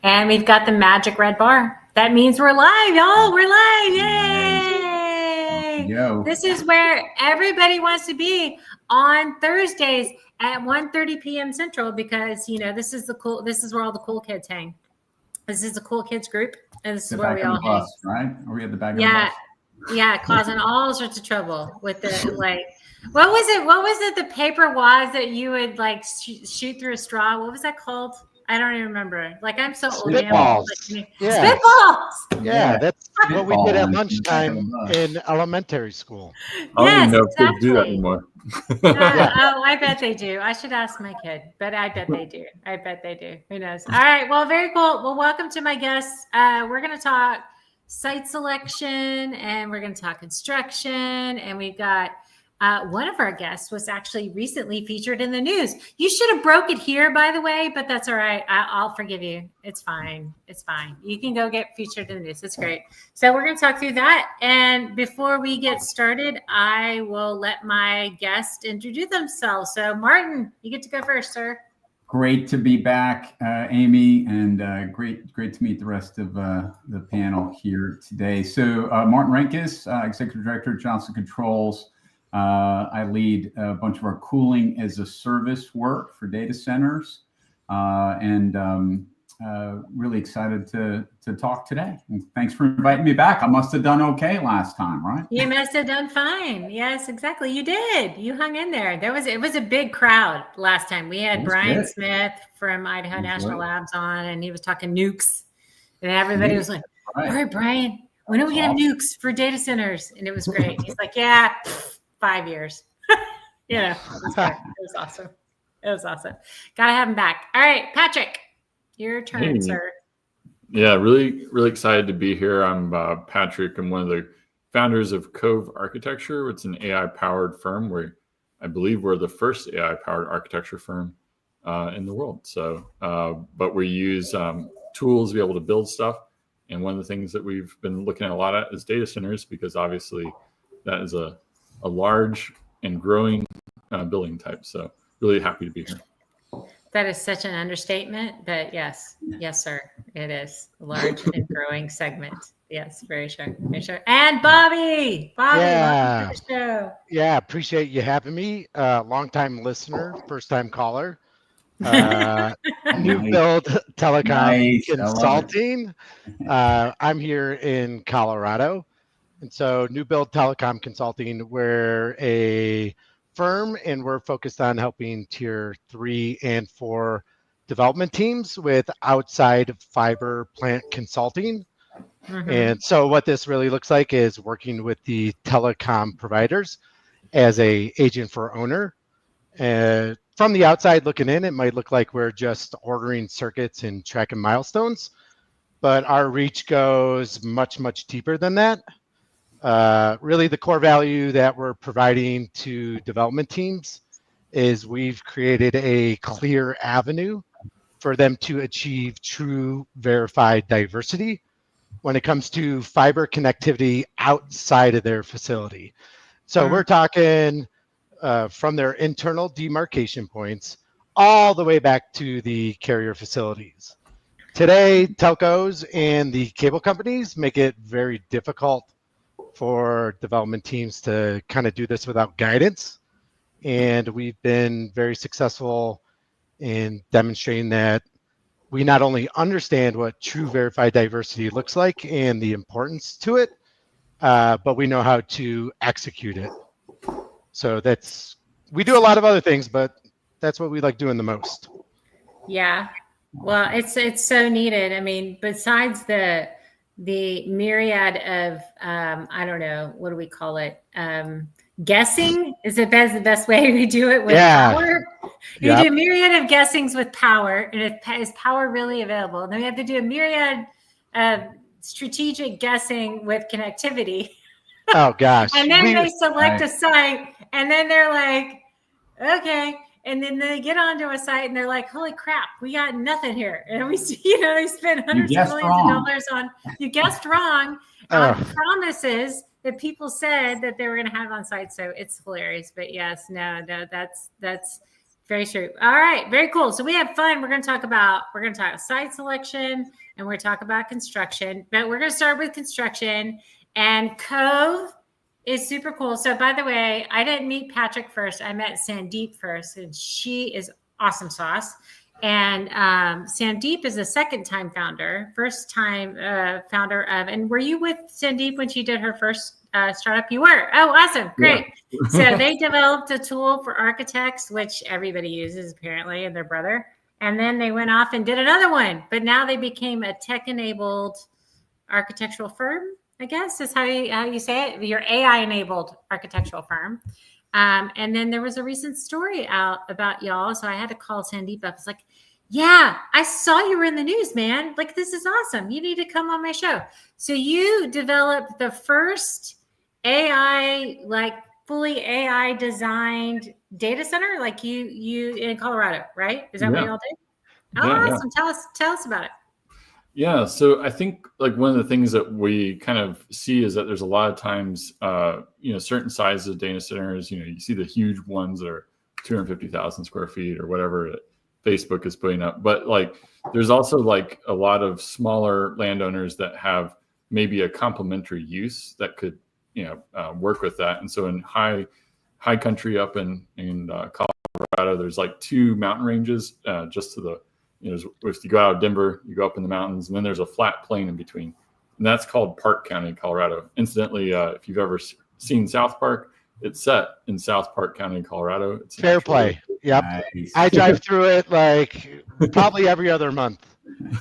And we've got the magic red bar. That means we're live, y'all. We're live. Yay! Yo. This is where everybody wants to be on Thursdays at 1:30 p.m. Central because, you know, this is where all the cool kids hang. This is the cool kids group, and this is where we all hang. Right? Are we at the back of the bus? Yeah, causing all sorts of trouble with the what was it? The paper wads that you would shoot through a straw. What was that called? I don't even remember. I'm so old. Spitballs. Yeah. Spitballs. Yeah, that's what we did at lunchtime in elementary school. I don't even know if they do that anymore. Oh, I bet they do. I should ask my kid, but I bet they do. Who knows? All right. Well, very cool. Well, welcome to my guests. We're going to talk site selection and we're going to talk construction. And we've got one of our guests was actually recently featured in the news. You should have broke it here, by the way, but that's all right. I'll forgive you. It's fine. You can go get featured in the news. It's great. So we're going to talk through that. And before we get started, I will let my guests introduce themselves. So Martin, you get to go first, sir. Great to be back, Amy, and great to meet the rest of the panel here today. So Martin Renkus, Executive Director, Johnson Controls. I lead a bunch of our cooling as a service work for data centers, and really excited to talk today. And thanks for inviting me back. I must have done okay last time, right? You must have done fine. Yes, exactly. You did. You hung in there. It was a big crowd last time. We had Brian Smith from Idaho National Labs on, and he was talking nukes, and everybody was like, "All right, Brian, when are we gonna have nukes for data centers?" And it was great. He's like, "Yeah." 5 years. It was awesome. Gotta have him back. All right, Patrick, your turn, sir. Yeah, really excited to be here. I'm Patrick. I'm one of the founders of Cove Architecture. It's an AI-powered firm where I believe we're the first AI-powered architecture firm in the world. So, but we use tools to be able to build stuff. And one of the things that we've been looking at a lot at is data centers, because obviously that is a large and growing building type. So really happy to be here. That is such an understatement, but yes, sir. It is a large and growing segment. Yes, very sure. And Bobby, welcome to the show. Yeah, appreciate you having me. Long-time listener, first-time caller. New Build Telecom Consulting. I'm here in Colorado. And so New Build Telecom Consulting, we're a firm and we're focused on helping tier 3 and 4 development teams with outside fiber plant consulting. Mm-hmm. And so what this really looks like is working with the telecom providers as a agent for owner. From the outside looking in, it might look like we're just ordering circuits and tracking milestones, but our reach goes much, much deeper than that. Really the core value that we're providing to development teams is we've created a clear avenue for them to achieve true verified diversity when it comes to fiber connectivity outside of their facility. So we're talking from their internal demarcation points all the way back to the carrier facilities. Today, telcos and the cable companies make it very difficult for development teams to kind of do this without guidance. And we've been very successful in demonstrating that we not only understand what true verified diversity looks like and the importance to it, but we know how to execute it. So we do a lot of other things, but that's what we like doing the most. Yeah, well, it's so needed. I mean, besides the myriad of I don't know, what do we call it? Guessing is the best way we do it with power. You do a myriad of guessings with power, and is power really available? And then we have to do a myriad of strategic guessing with connectivity. Oh gosh! And then they select a site, and then they're like, okay. And then they get onto a site and they're like, holy crap, we got nothing here. And we see, they spend hundreds of millions of dollars on, you guessed wrong, on promises that people said that they were going to have on site. So it's hilarious. But yes, no, that's Very true. All right. Very cool. So we have fun. We're going to talk site selection, and we're going to talk about construction, but we're going to start with construction. And Cove is super cool. So by the way, I didn't meet Patrick first. I met Sandeep first, and she is awesome sauce. And Sandeep is a second-time founder, first-time founder of. And were you with Sandeep when she did her first startup? You were. Oh, awesome! Great. Yeah. So they developed a tool for architects, which everybody uses apparently, and their brother. And then they went off and did another one. But now they became a tech-enabled architectural firm, I guess is how you say it. Your AI-enabled architectural firm. And then there was a recent story out about y'all. So I had to call Sandeep up. It's like, yeah, I saw you were in the news, man. Like, this is awesome. You need to come on my show. So you developed the first AI, like fully AI designed data center, like you in Colorado, right? Is that what y'all did? Oh, yeah, awesome. Yeah. Tell us about it. Yeah, so I think like one of the things that we kind of see is that there's a lot of times, certain sizes of data centers, you see the huge ones that are 250,000 square feet or whatever that Facebook is putting up. But like, there's also like a lot of smaller landowners that have maybe a complementary use that could, work with that. And so in high country up in Colorado, there's like 2 mountain ranges just to the, if you go out of Denver, you go up in the mountains, and then there's a flat plain in between. And that's called Park County, Colorado. Incidentally, if you've ever seen South Park, it's set in South Park County, Colorado. It's fair play. Yep. Nice. I drive through it like probably every other month.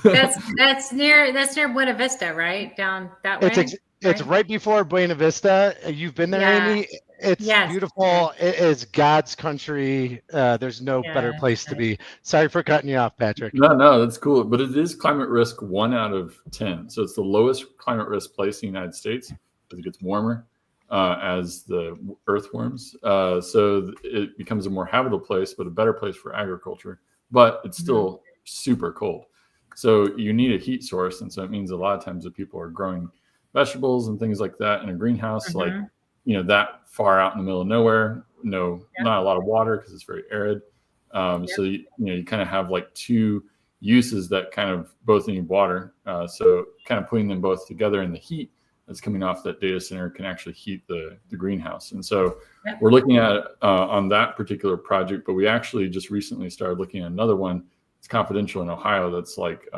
That's near Buena Vista, right? Down that way. It's right before Buena Vista. You've been there, Amy? It's beautiful. It is God's country. There's no better place to be. Sorry for cutting you off, Patrick. No, that's cool. But it is climate risk 1 out of 10. So it's the lowest climate risk place in the United States because it gets warmer as the earth warms. So it becomes a more habitable place, but a better place for agriculture. But it's still super cold. So you need a heat source. And so it means a lot of times that people are growing vegetables and things like that in a greenhouse, like, that far out in the middle of nowhere, not a lot of water because it's very arid. So, you kind of have like 2 uses that kind of both need water. So kind of putting them both together in the heat that's coming off that data center can actually heat the greenhouse. And so we're looking at on that particular project, but we actually just recently started looking at another one. It's confidential in Ohio. That's like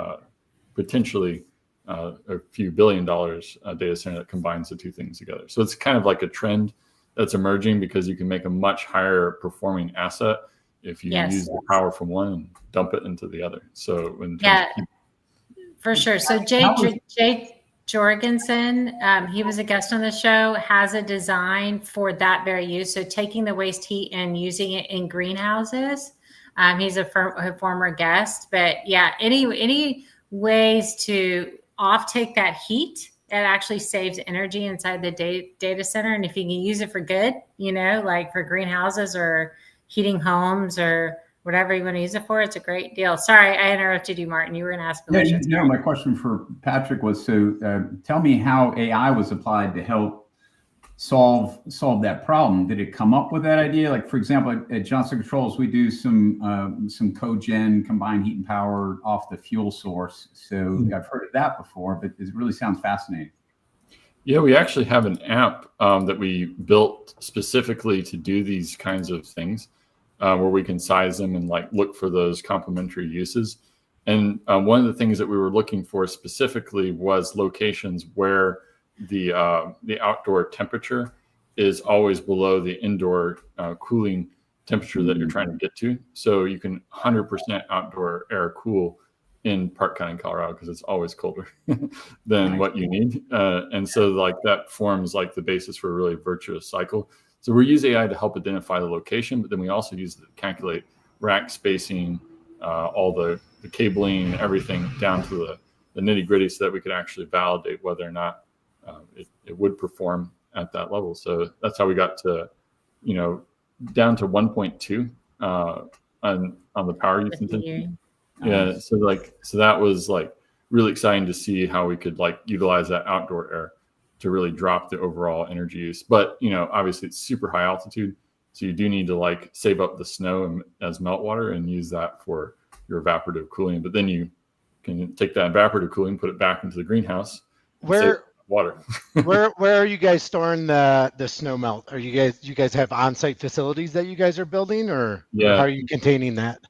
potentially a few $1 billion data center that combines the 2 things together. So it's kind of like a trend that's emerging because you can make a much higher performing asset if you use the power from one and dump it into the other. So for sure. So Jay Jorgensen, he was a guest on the show, has a design for that very use. So taking the waste heat and using it in greenhouses. He's a former guest, but any ways to take that heat that actually saves energy inside the data center. And if you can use it for good, like for greenhouses or heating homes or whatever you want to use it for, it's a great deal. Sorry, I interrupted you, Martin. You were going to ask a question. No, my question for Patrick was, tell me how AI was applied to help solve that problem. Did it come up with that idea? Like, for example, at Johnson Controls, we do some cogen, combined heat and power off the fuel source. So I've heard of that before, but it really sounds fascinating. Yeah, we actually have an app that we built specifically to do these kinds of things, where we can size them and like look for those complementary uses. And one of the things that we were looking for specifically was locations where the outdoor temperature is always below the indoor cooling temperature that you're trying to get to. So you can 100% outdoor air cool in Park County, Colorado, because it's always colder than what you need. And so like that forms like the basis for a really virtuous cycle. So we use AI to help identify the location, but then we also use it to calculate rack spacing, all the cabling, everything down to the nitty gritty so that we could actually validate whether or not it would perform at that level. So that's how we got to, down to 1.2 on the power use intensity. Yeah. So that was like really exciting to see how we could like utilize that outdoor air to really drop the overall energy use. But, obviously it's super high altitude. So you do need to like save up the snow as meltwater and use that for your evaporative cooling. But then you can take that evaporative cooling, put it back into the greenhouse. Where water. where are you guys storing the snow melt? Are you guys have on-site facilities that you guys are building, or how are you containing that?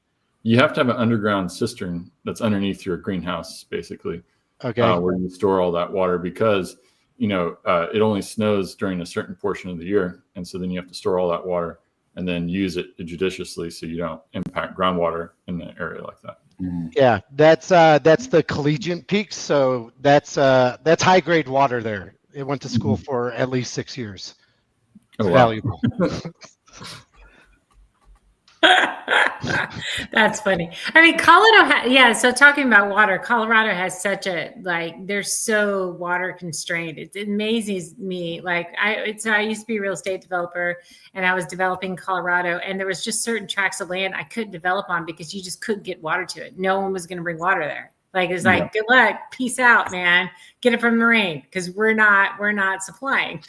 You have to have an underground cistern that's underneath your greenhouse, basically. Okay. Where you store all that water, because it only snows during a certain portion of the year, and so then you have to store all that water and then use it judiciously so you don't impact groundwater in an area like that. Yeah, that's the Collegiate Peaks, so that's high grade water there. It went to school for at least 6 years. It's valuable. That's funny. I mean, Colorado, so talking about water, Colorado has such they're so water constrained. It amazes me. I used to be a real estate developer, and I was developing Colorado, and there was just certain tracts of land I couldn't develop on because you just couldn't get water to it. No one was going to bring water there. It's like, good luck, peace out, man. Get it from the rain, because we're not supplying.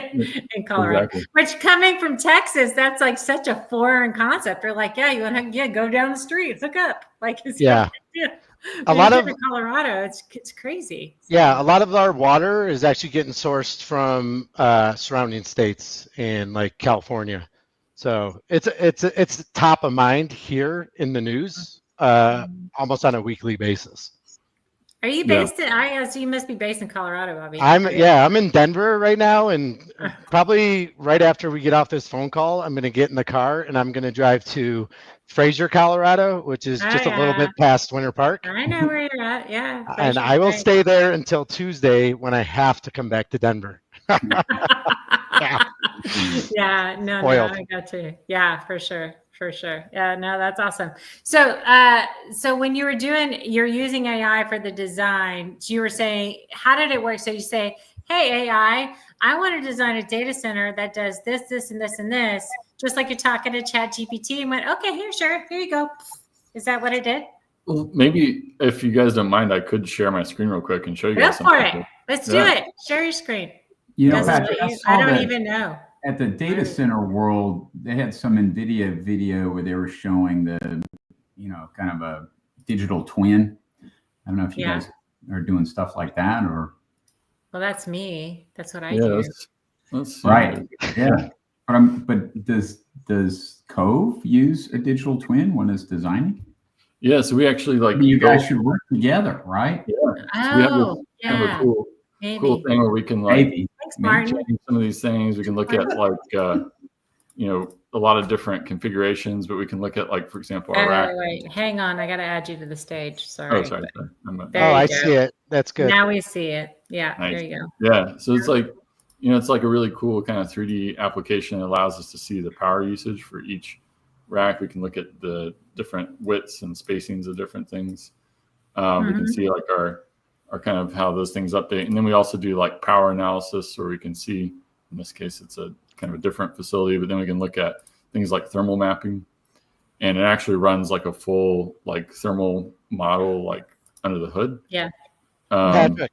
In Colorado, which coming from Texas, that's like such a foreign concept. They're like, you want to go down the street, hook up, a lot of Colorado, it's crazy. Yeah, a lot of our water is actually getting sourced from surrounding states and like California, so it's top of mind here in the news almost on a weekly basis. Are you based so you must be based in Colorado, Bobby. I'm in Denver right now, and probably right after we get off this phone call, I'm going to get in the car and I'm going to drive to Fraser, Colorado, which is just a little bit past Winter Park. I know where you're at. Yeah. And I will stay there until Tuesday when I have to come back to Denver. No, I got you. Yeah, for sure. For sure. Yeah, no, that's awesome. So, so when you're using AI for the design, you were saying, how did it work? So you say, hey, AI, I want to design a data center that does this, this, and this, and this, just like you're talking to ChatGPT, and went, okay, here you go. Is that what it did? Well, maybe if you guys don't mind, I could share my screen real quick and show you guys something. Go for it. Let's do it. Share your screen. Patrick, I don't even know. At the data center world, they had some NVIDIA video where they were showing the, kind of a digital twin. I don't know if you guys are doing stuff like that, or. Well, that's me. That's what I do. Let's right. Yeah. But does Cove use a digital twin when it's designing? Yeah. So we actually you guys should work together, right? Yeah. So we have a cool thing where we can maybe change some of these things. We can look at a lot of different configurations, but we can look at for example, our rack. Wait, hang on. I got to add you to the stage. Sorry. Oh, sorry. I see it. That's good. Now we see it. Yeah. Nice. There you go. Yeah. So it's it's like a really cool kind of 3D application. It allows us to see the power usage for each rack. We can look at the different widths and spacings of different things. We can see our kind of how those things update. And then we also do power analysis, where we can see, in this case, it's a kind of a different facility, but then we can look at things like thermal mapping, and it actually runs a full thermal model under the hood. Yeah. Patrick,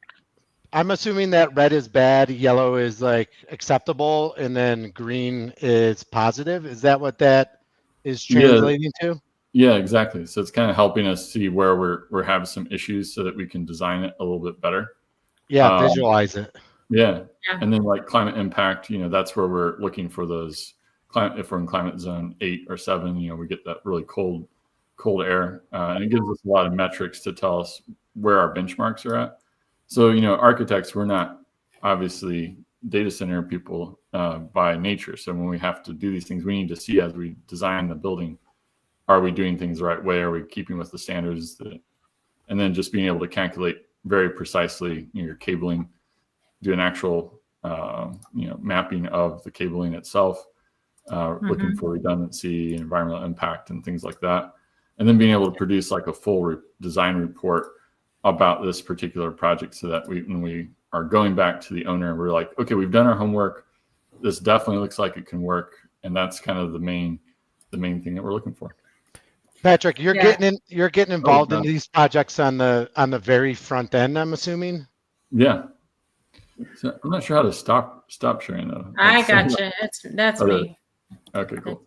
I'm assuming that red is bad, yellow is acceptable, and then green is positive. Is that what that is translating to? Yeah, exactly. So it's kind of helping us see where we're having some issues so that we can design it a little bit better. Yeah, visualize it. Yeah. And then climate impact, that's where we're looking for those if we're in climate zone 8 or 7, we get that really cold air. And it gives us a lot of metrics to tell us where our benchmarks are at. So, architects, we're not obviously data center people by nature. So when we have to do these things, we need to see as we design the building, are we doing things the right way? Are we keeping with the standards? And then just being able to calculate very precisely your cabling, do an actual mapping of the cabling itself, looking for redundancy, environmental impact, and things like that. And then being able to produce a full design report about this particular project, so that when we are going back to the owner, we're like, okay, we've done our homework. This definitely looks like it can work. And that's kind of the main thing that we're looking for. Patrick, you're getting involved in these projects on the very front end, I'm assuming. Yeah. So I'm not sure how to stop sharing though. I gotcha. That's me. Okay, cool.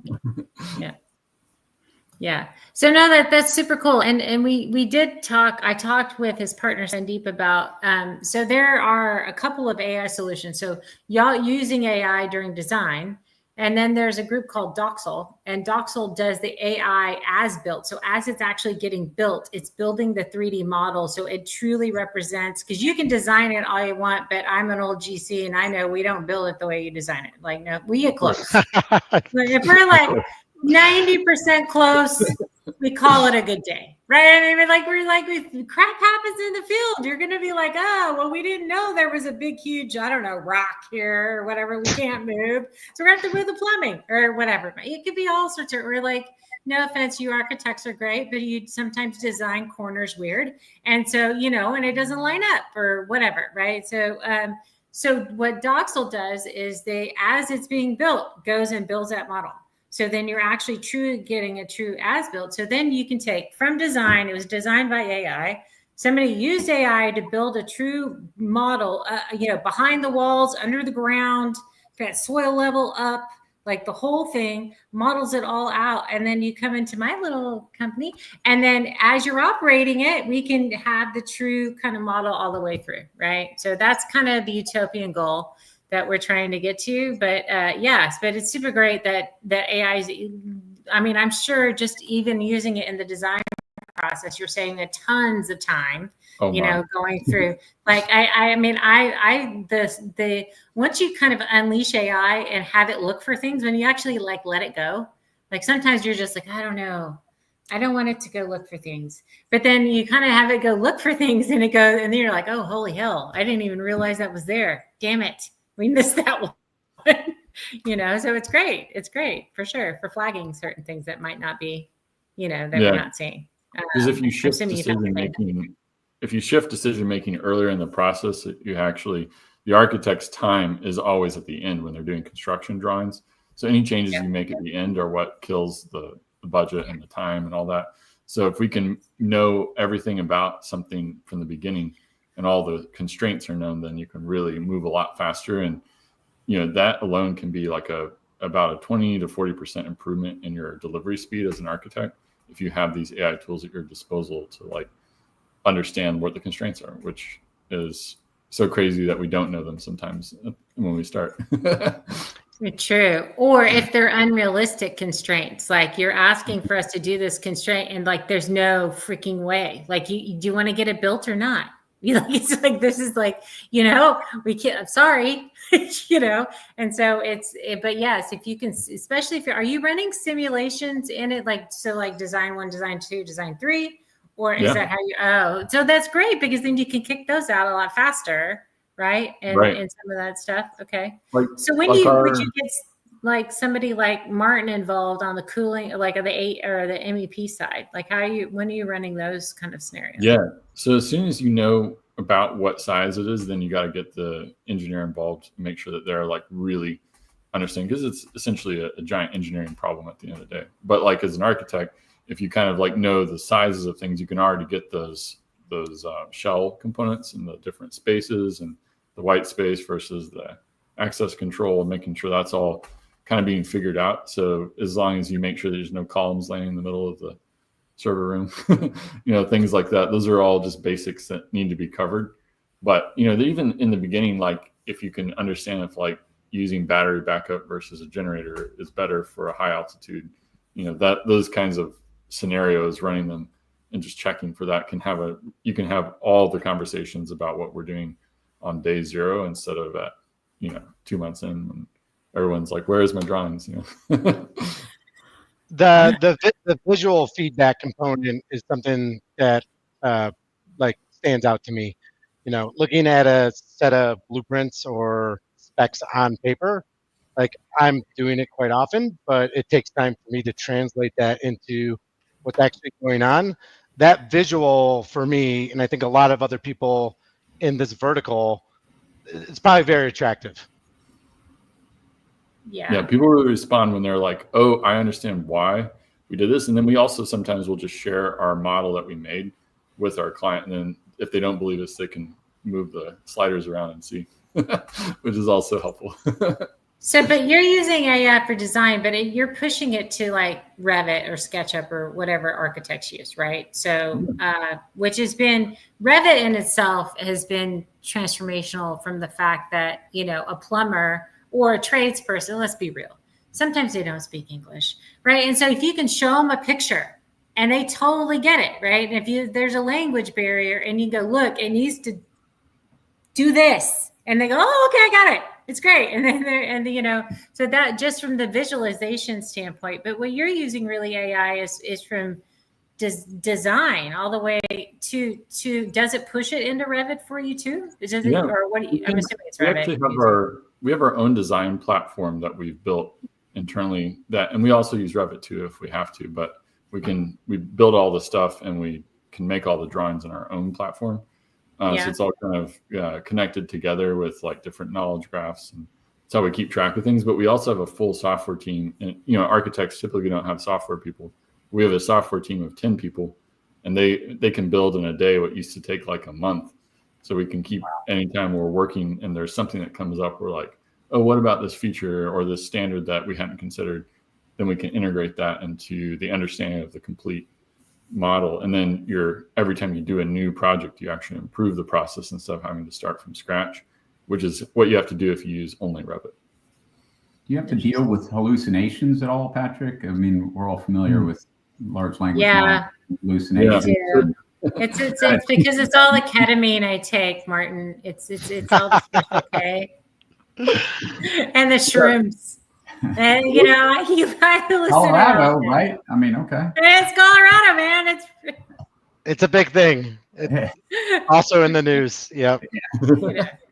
Yeah. So no, that's super cool. And we did talk, I talked with his partner Sandeep about, so there are a couple of AI solutions. So y'all using AI during design, and then there's a group called Doxel, and Doxel does the AI as built. So as it's actually getting built, it's building the 3D model. So it truly represents, because you can design it all you want, but I'm an old GC and I know we don't build it the way you design it. Like, no, we get close. If we're like 90% close, we call it a good day, right? I mean, like if crap happens in the field, you're going to be like, oh, well, we didn't know there was a big, huge, I don't know, rock here or whatever. We can't move. So we're going to have to move the plumbing or whatever. It could be all sorts of, we're like, no offense, you architects are great, but you sometimes design corners weird. And so, and it doesn't line up or whatever, right? So, so what Doxel does is as it's being built, goes and builds that model. So then you're actually getting a true as built. So then you can take from design, it was designed by AI. Somebody used AI to build a true model, behind the walls, under the ground, got soil level up, like the whole thing, models it all out. And then you come into my little company. And then as you're operating it, we can have the true kind of model all the way through, right? So that's kind of the utopian goal that we're trying to get to. But yes, but it's super great that AI is, I mean, I'm sure just even using it in the design process, you're saving a tons of time, going through. Like, once you kind of unleash AI and have it look for things, when you actually like let it go, like sometimes you're just like, I don't know, I don't want it to go look for things. But then you kind of have it go look for things and it goes, and then you're like, oh, holy hell, I didn't even realize that was there. Damn it. We missed that one. So it's great. It's great for sure for flagging certain things that might not be, that we're not seeing. Because if you shift decision making earlier in the process, the architect's time is always at the end when they're doing construction drawings. So any changes you make at the end are what kills the budget and the time and all that. So if we can know everything about something from the beginning and all the constraints are known, then you can really move a lot faster. And, that alone can be like about a 20 to 40% improvement in your delivery speed as an architect if you have these AI tools at your disposal to like understand what the constraints are, which is so crazy that we don't know them sometimes when we start. True. Or if they're unrealistic constraints, like you're asking for us to do this constraint and like there's no freaking way. Like, do you want to get it built or not? It's like, this is like, we can't, I'm sorry, and so but yes, if you can, especially are you running simulations in it? Like, so like design 1, design 2, design 3, or is that how so that's great because then you can kick those out a lot faster. Right. And some of that stuff. Okay. So when would you get like somebody like Martin involved on the cooling, like the MEP side? Like when are you running those kind of scenarios? Yeah. So as soon as you know about what size it is, then you got to get the engineer involved and make sure that they're like really understanding, because it's essentially a giant engineering problem at the end of the day. But like as an architect, if you kind of like know the sizes of things, you can already get those shell components and the different spaces and the white space versus the access control, and making sure that's all kind of being figured out. So as long as you make sure there's no columns laying in the middle of the server room, things like that, those are all just basics that need to be covered. But, even in the beginning, like if you can understand if like using battery backup versus a generator is better for a high altitude, those kinds of scenarios, running them and just checking for that you can have all the conversations about what we're doing on day 0 instead of at 2 months in when everyone's like, where's my drawings? The visual feedback component is something that like stands out to me. Looking at a set of blueprints or specs on paper, like I'm doing it quite often, but it takes time for me to translate that into what's actually going on. That visual for me, and I think a lot of other people in this vertical, it's probably very attractive. Yeah, people really respond when they're like, oh, I understand why we did this. And then we also sometimes will just share our model that we made with our client. And then if they don't believe us, they can move the sliders around and see, which is also helpful. So, but you're using AI for design, but you're pushing it to like Revit or SketchUp or whatever architects use, right? So, which has been, Revit in itself has been transformational from the fact that, you know, a plumber or a tradesperson, let's be real, sometimes they don't speak English, right? And so if you can show them a picture and they totally get it, right? And if there's a language barrier and you go, look, it needs to do this. And they go, oh, okay, I got it. It's great. And then you know, so that just from the visualization standpoint, but what you're using really AI is from design all the way to does it push it into Revit for you too? Does it, or what do you, I'm assuming it's Revit. We have our own design platform that we've built internally and we also use Revit too if we have to, but we build all the stuff and we can make all the drawings in our own platform. So it's all kind of connected together with like different knowledge graphs, and that's how we keep track of things. But we also have a full software team, and you know, architects typically don't have software people. We have a software team of 10 people, and they can build in a day what used to take like a month. So we can keep anytime we're working and there's something that comes up, we're like, oh, what about this feature or this standard that we hadn't considered? Then we can integrate that into the understanding of the complete model. And then every time you do a new project, you actually improve the process instead of having to start from scratch, which is what you have to do if you use only Revit. Do you have to deal with hallucinations at all, Patrick? I mean, we're all familiar with large language model hallucinations. Yeah. It's because it's all the ketamine I take, Martin. It's all the stuff, okay? And the shrooms. And you know, I listen Colorado, right? I mean, okay. It's Colorado, man. It's a big thing. Also in the news. Yep.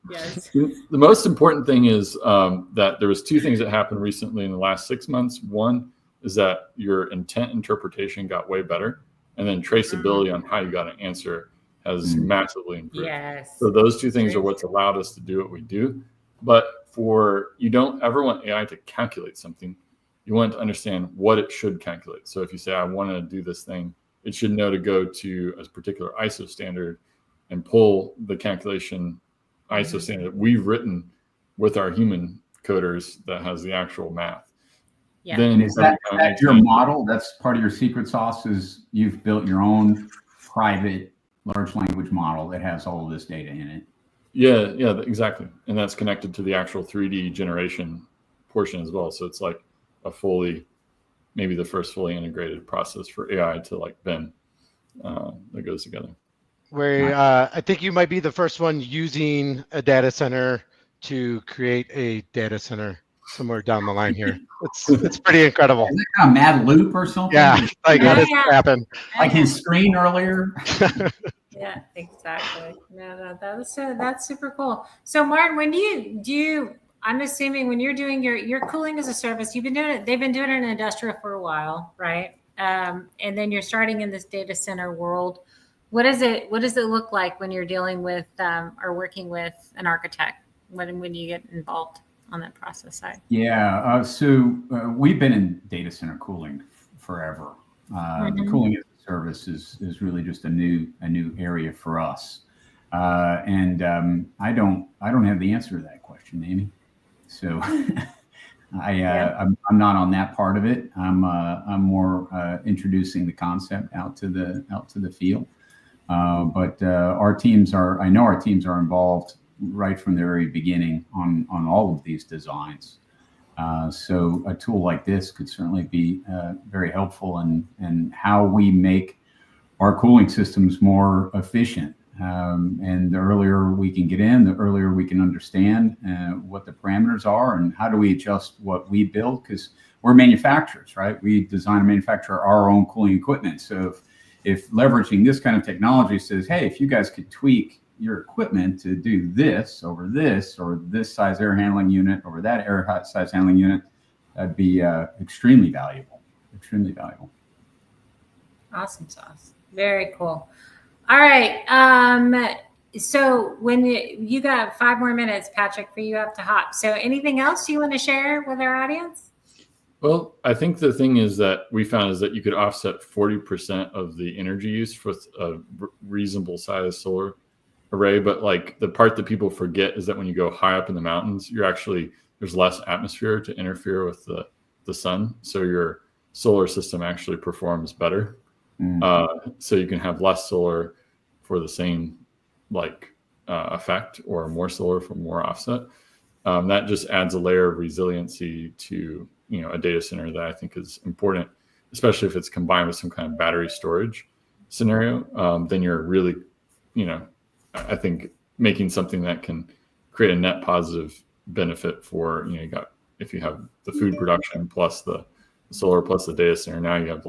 Yes. The most important thing is that there was two things that happened recently in the last 6 months. One is that your intent interpretation got way better, and then traceability on how you got an answer has massively improved. Yes. So those two things are what's allowed us to do what we do. But you don't ever want AI to calculate something. You want to understand what it should calculate. So if you say, I want to do this thing, it should know to go to a particular ISO standard and pull the calculation ISO standard that we've written with our human coders that has the actual math. Yeah. Then is that your model? That's part of your secret sauce is you've built your own private large language model that has all of this data in it. Yeah, exactly. And that's connected to the actual 3D generation portion as well. So it's like maybe the first fully integrated process for AI to like BIM that goes together. Where I think you might be the first one using a data center to create a data center somewhere down the line here. It's pretty incredible. Is it kind of Mad Loop or something? Yeah, like what has happened? Like his screen earlier. Yeah, exactly. No, that's super cool. So Martin, when do you I'm assuming when you're doing your cooling as a service, they've been doing it in industrial for a while, right? And then you're starting in this data center world. What does it look like when you're dealing with or working with an architect when you get involved on that process side? Yeah, so we've been in data center cooling forever. The cooling as a service is really just a new area for us, and I don't have the answer to that question, Amy. So I'm not on that part of it. I'm more introducing the concept out to the field. But our teams are involved right from the very beginning on all of these designs. So a tool like this could certainly be very helpful in how we make our cooling systems more efficient. And the earlier we can get in, the earlier we can understand what the parameters are and how do we adjust what we build, because we're manufacturers, right? We design and manufacture our own cooling equipment. So if leveraging this kind of technology says, hey, if you guys could tweak your equipment to do this or this size air handling unit over that air size handling unit, that'd be extremely valuable. Awesome sauce. Very cool. All right. So when you got 5 more minutes, Patrick, for you have to hop. So anything else you want to share with our audience? Well, I think the thing is that we found is that you could offset 40% of the energy use with a reasonable size solar array. But like the part that people forget is that when you go high up in the mountains, you're actually there's less atmosphere to interfere with the sun, so your solar system actually performs better. So you can have less solar for the same effect, or more solar for more offset. That just adds a layer of resiliency to a data center that I think is important, especially if it's combined with some kind of battery storage scenario. Then you're really, I think making something that can create a net positive benefit for if you have the food production plus the solar plus the data center, now you have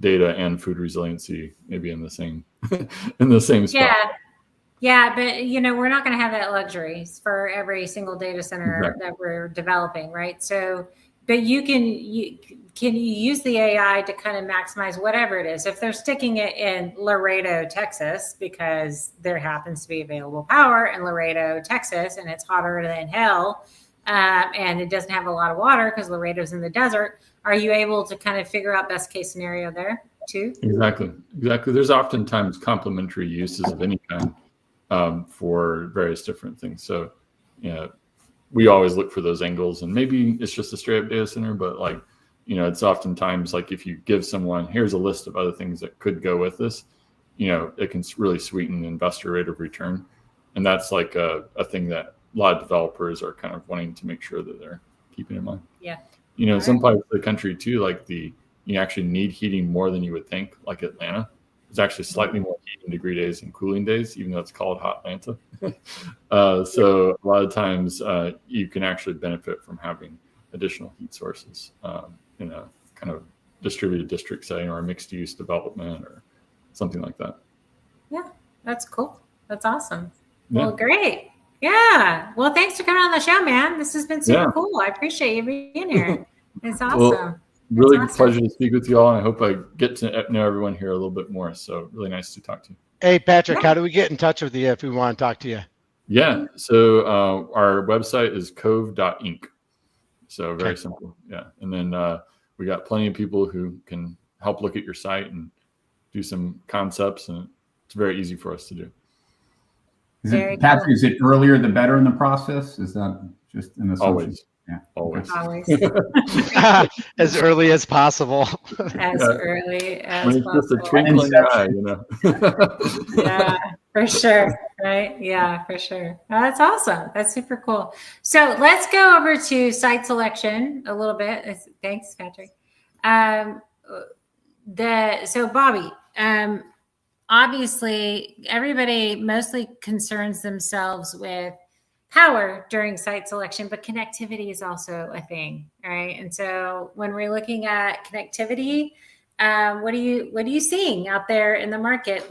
data and food resiliency maybe in the same spot. Yeah, but we're not going to have that luxury for every single data center that we're developing, right? So, but you can use the AI to kind of maximize whatever it is. If they're sticking it in Laredo, Texas, because there happens to be available power in Laredo, Texas, and it's hotter than hell, and it doesn't have a lot of water because Laredo's in the desert, are you able to kind of figure out best case scenario there too? Exactly. There's oftentimes complementary uses of any kind for various different things. So, we always look for those angles, and maybe it's just a straight up data center, but it's oftentimes if you give someone, here's a list of other things that could go with this, it can really sweeten the investor rate of return. And that's a thing that a lot of developers are kind of wanting to make sure that they're keeping in mind. Yeah. Some parts of the country too, you actually need heating more than you would think, like Atlanta. There's actually slightly more heating degree days and cooling days, even though it's called Hot Atlanta. So a lot of times you can actually benefit from having additional heat sources in a kind of distributed district setting or a mixed use development or something like that. Yeah, that's cool. That's awesome. Yeah. Well, great. Yeah. Well, thanks for coming on the show, man. This has been super cool. I appreciate you being here. It's awesome. Well, really pleasure to speak with you all, and I hope I get to know everyone here a little bit more. So really nice to talk to you. Hey, Patrick, how do we get in touch with you if we want to talk to you? Yeah. So our website is cove.inc. So very simple. Yeah. And then we got plenty of people who can help look at your site and do some concepts, and it's very easy for us to do. Patrick, is it earlier the better in the process? Is that just an assumption? Always. Yeah. Always. As early as possible. As early as when it's possible. just a twinkle in your eye, Yeah, for sure. Right? Yeah, for sure. Oh, that's awesome. That's super cool. So let's go over to site selection a little bit. Thanks, Patrick. So Bobby, obviously everybody mostly concerns themselves with power during site selection, but connectivity is also a thing, right? And so when we're looking at connectivity, what are you seeing out there in the market?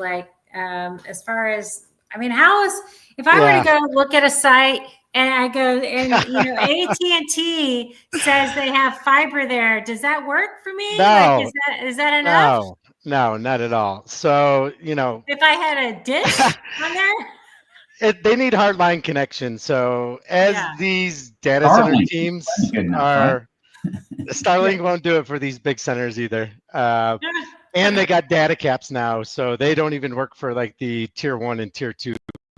As far as, if I were to go look at a site and I go and AT&T says they have fiber there, does that work for me? No. Is that enough? No, not at all. So, if I had a dish on there, they need hardline connection. So as these data center teams are, Starlink won't do it for these big centers either. And they got data caps now, so they don't even work for the tier 1 and tier 2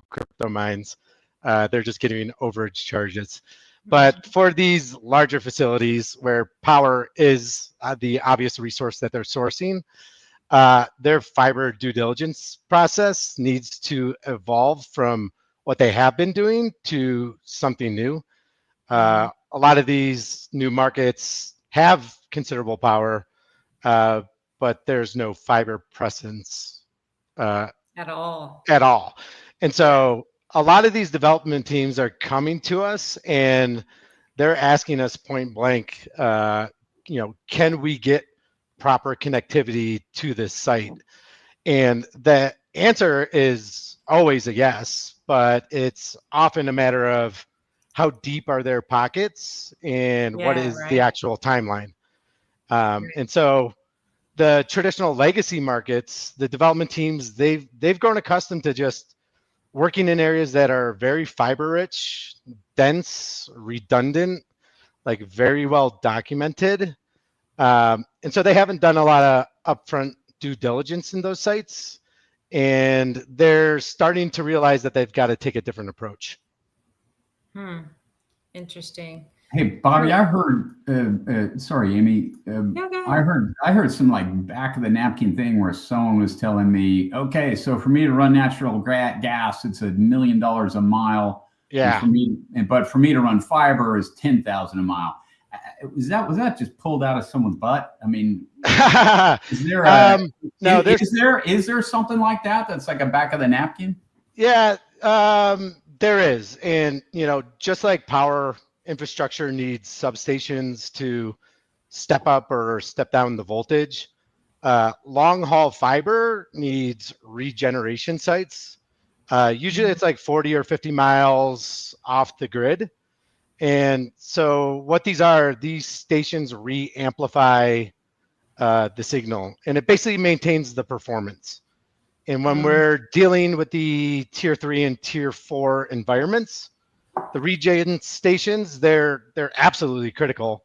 crypto mines. They're just getting overage charges. But for these larger facilities where power is the obvious resource that they're sourcing, their fiber due diligence process needs to evolve from what they have been doing to something new. A lot of these new markets have considerable power, but there's no fiber presence at all. And so a lot of these development teams are coming to us and they're asking us point blank, can we get proper connectivity to this site? And the answer is always a yes, but it's often a matter of how deep are their pockets and what is the actual timeline. And so the traditional legacy markets, the development teams, they've grown accustomed to just working in areas that are very fiber rich, dense, redundant, very well documented. And so they haven't done a lot of upfront due diligence in those sites, and they're starting to realize that they've got to take a different approach. Interesting. Hey, Bobby, I heard. Sorry, Amy. Okay. I heard some like back of the napkin thing where someone was telling me, okay, so for me to run natural gas, it's $1 million a mile. Yeah. But for me to run fiber is 10,000 a mile. Was that just pulled out of someone's butt? I mean, is there no? Is there something like that that's like a back of the napkin? Yeah, there is, and just like power infrastructure needs substations to step up or step down the voltage, long haul fiber needs regeneration sites. Usually it's like 40 or 50 miles off the grid. And so what these stations re-amplify the signal, and it basically maintains the performance. And when we're dealing with the tier 3 and tier 4 environments, the regen stations, they're absolutely critical.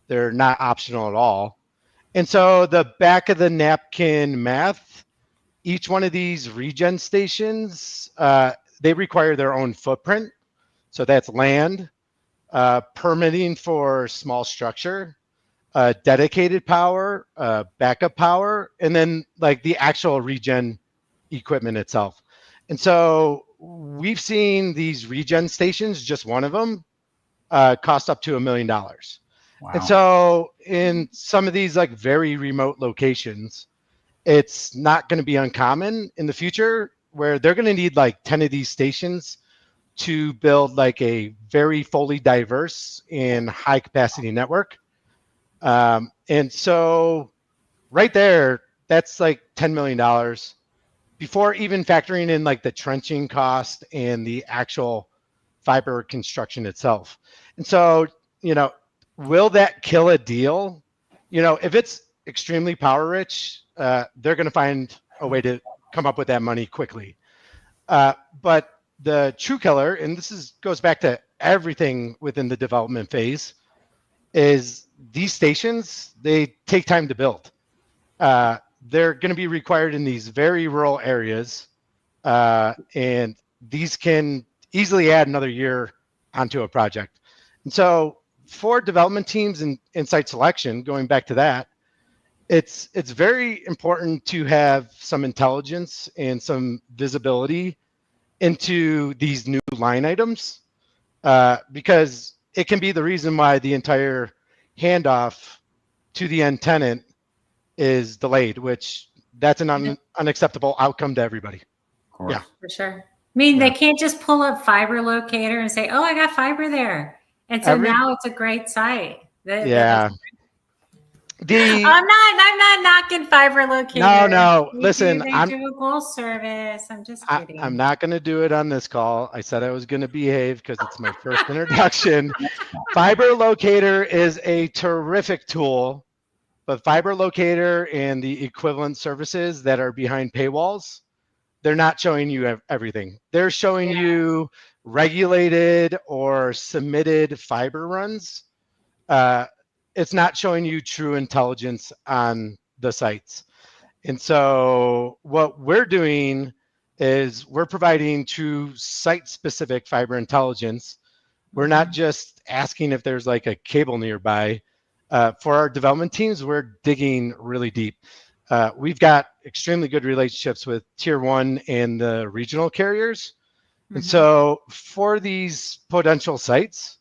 They're not optional at all. And so the back of the napkin math, each one of these regen stations, they require their own footprint. So that's land, permitting for small structure, dedicated power, backup power, and then like the actual regen equipment itself. And so we've seen these regen stations, just one of them, cost up to $1 million. Wow. And so in some of these like very remote locations, it's not going to be uncommon in the future where they're going to need like 10 of these stations to build like a very fully diverse and high capacity network. And so right there, that's like $10 million before even factoring in like the trenching cost and the actual fiber construction itself. And so, will that kill a deal? If it's extremely power rich, they're going to find a way to come up with that money quickly. But the true killer, and this goes back to everything within the development phase, is these stations, they take time to build. They're going to be required in these very rural areas, and these can easily add another year onto a project. And so for development teams and site selection, going back to that, it's very important to have some intelligence and some visibility into these new line items, because it can be the reason why the entire handoff to the end tenant is delayed, which that's an unacceptable outcome to everybody. Of course. Yeah, for sure. I mean, they can't just pull up fiber locator and say, "Oh, I got fiber there," and so now it's a great site. I'm not knocking fiber locator. No. Listen, they do a goal service. I'm just kidding. I'm not going to do it on this call. I said I was going to behave because it's my first introduction. Fiber locator is a terrific tool, but fiber locator and the equivalent services that are behind paywalls, they're not showing you everything. They're showing you regulated or submitted fiber runs. It's not showing you true intelligence on the sites. And so what we're doing is we're providing true site-specific fiber intelligence. We're not just asking if there's like a cable nearby. For our development teams, we're digging really deep. We've got extremely good relationships with tier 1 and the regional carriers. And so for these potential sites,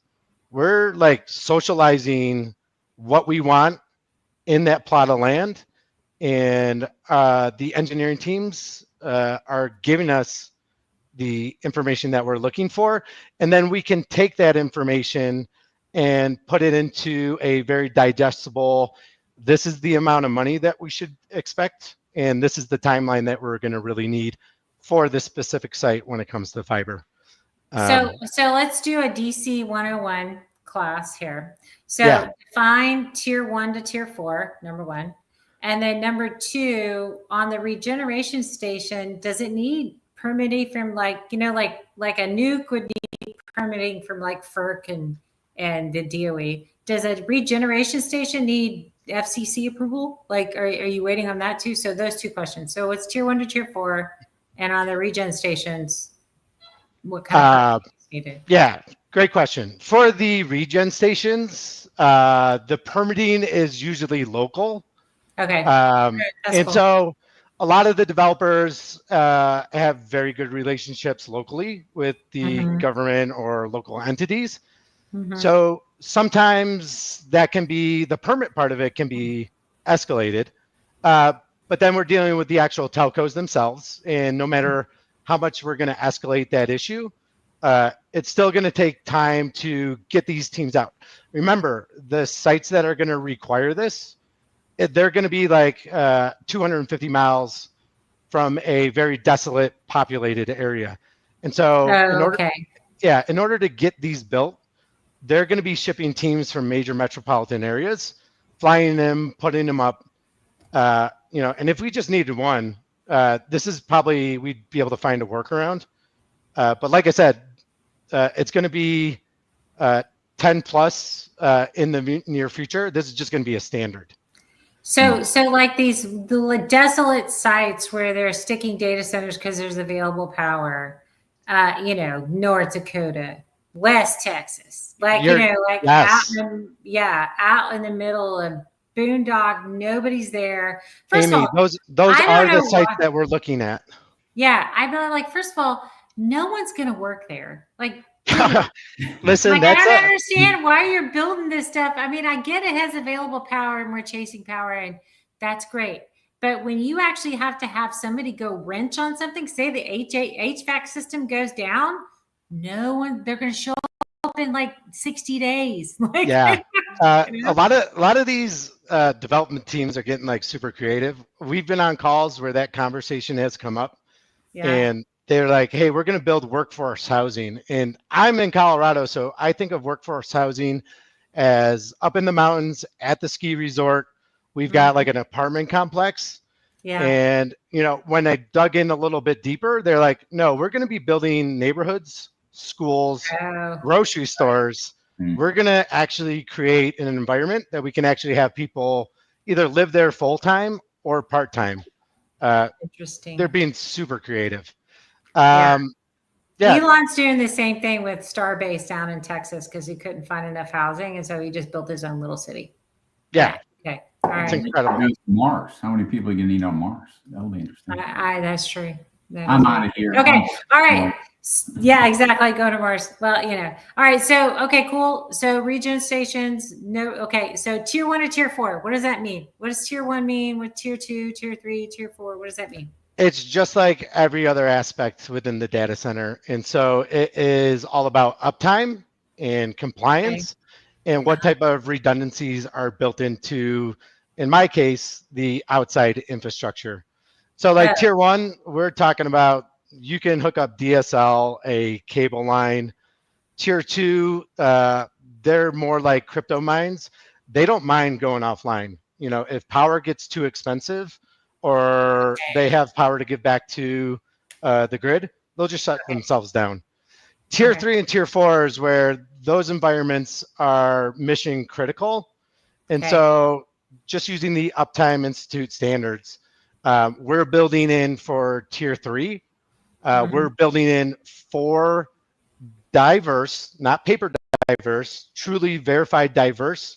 we're like socializing what we want in that plot of land, and the engineering teams are giving us the information that we're looking for, and then we can take that information and put it into a very digestible, this is the amount of money that we should expect, and this is the timeline that we're going to really need for this specific site when it comes to fiber. So let's do a DC 101 class here. So define tier 1 to tier 4, number 1. And then number 2, on the regeneration station, does it need permitting from like a nuke would need permitting from like FERC and the DOE? Does a regeneration station need FCC approval? Like, are you waiting on that too? So those 2 questions. So it's tier 1 to tier 4, and on the regen stations, what kind of is needed? Yeah. Great question. For the regen stations, the permitting is usually local. Okay. And cool. so a lot of the developers have very good relationships locally with the government or local entities. So sometimes that can be, the permit part of it can be escalated. But then we're dealing with the actual telcos themselves. And no matter how much we're going to escalate that issue, it's still going to take time to get these teams out. Remember, the sites that are going to require this, they're going to be like 250 miles from a very desolate populated area. And so in order to get these built, they're going to be shipping teams from major metropolitan areas, flying them, putting them up, and if we just needed one, this is probably, we'd be able to find a workaround. But like I said, it's going to be 10 plus in the near future. This is just going to be a standard. So like the desolate sites where they're sticking data centers because there's available power, North Dakota, West Texas, out in the middle of boondock, nobody's there. First Amy, of all, those are the sites that we're looking at. Yeah, I mean, like, first of all, no one's going to work there. Like, listen, I don't understand why you're building this stuff. I mean, I get it has available power and we're chasing power, and that's great. But when you actually have to have somebody go wrench on something, say the HVAC system goes down, they're going to show up in like 60 days. Yeah. A lot of these development teams are getting like super creative. We've been on calls where that conversation has come up, and they're like, hey, we're going to build workforce housing. And I'm in Colorado, so I think of workforce housing as up in the mountains at the ski resort. We've got like an apartment complex. Yeah. And, when I dug in a little bit deeper, they're like, no, we're going to be building neighborhoods, schools, grocery stores. We're going to actually create an environment that we can actually have people either live there full-time or part-time. Interesting. They're being super creative. Elon's doing the same thing with Starbase down in Texas because he couldn't find enough housing, and so he just built his own little city. Yeah. Okay. All right. It's incredible. Mars. How many people are going to need on Mars? That'll be interesting. That's true. I'm out of here. Okay. All right. Yeah, exactly. Go to Mars. Well, all right. So, okay, cool. So regen stations. No. Okay. So tier 1 or tier 4. What does that mean? What does tier 1 mean? What tier 2, tier 3, tier 4? What does that mean? It's just like every other aspect within the data center. And so it is all about uptime and compliance and what type of redundancies are built into, in my case, the outside infrastructure. So like tier 1, we're talking about you can hook up DSL, a cable line. Tier 2, they're more like crypto mines. They don't mind going offline. If power gets too expensive or they have power to give back to the grid, they'll just shut themselves down. Tier 3 and tier 4 is where those environments are mission critical. And so just using the Uptime Institute standards, we're building in for tier 3. We're building in 4 diverse, not paper diverse, truly verified diverse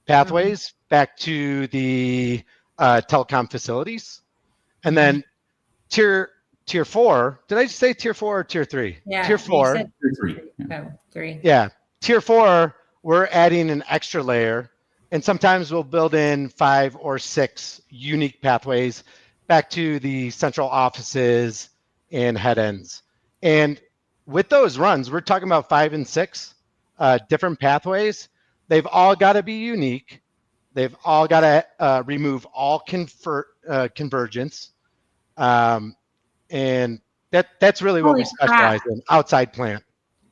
pathways back to the telecom facilities. And then tier 4, did I just say tier 4 or tier 3? Yeah, tier 4. Tier 3. Three. Yeah. Tier 4, we're adding an extra layer, and sometimes we'll build in 5 or 6 unique pathways back to the central offices and head ends. And with those runs, we're talking about 5 and 6 different pathways. They've all got to be unique. They've all got to remove all convergence. And that's really what we specialize in, outside plant.